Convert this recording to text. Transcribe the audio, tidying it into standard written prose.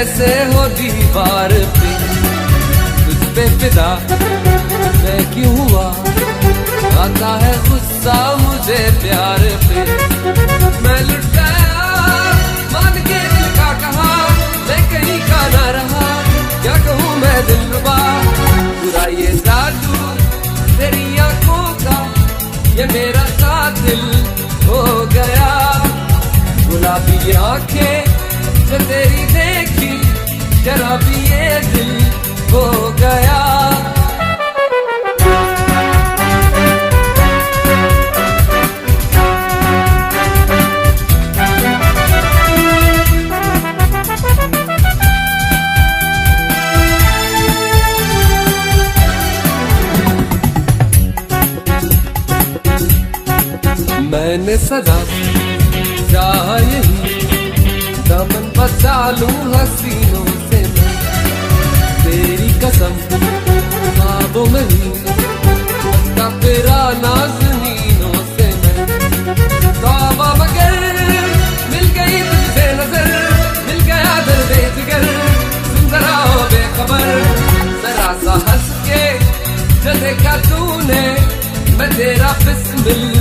जैसे हो दीवार पे, तुझ पे फिदा मैं क्यों हुआ, आता है गुस्सा मुझे प्यार पे। मैं लुट गया मान के दिल का कहा, मैं कहीं का ना रहा, क्या कहूँ मैं दिलरुबा। पूरा ये जादू तेरी आंखों का, ये मेरा कातिल हो गया। गुलाबी आंखें जो तेरी देखी, शराबी ये दिल हो गया। मैंने सदा चाहा यही, दामन बचा लूं हसीनों से मैं, तेरी कसम ख्वाबों में ही बनता फिरा नाज़नीनों से मैं। तौबा मगर मिल गई तुझसे नजर, मिल गया दर्द जिगर, सुन जरा ओ बेखबर। जरा सा हंस के जो देखा तूने, मैं तेरा बिस्मिल्लाह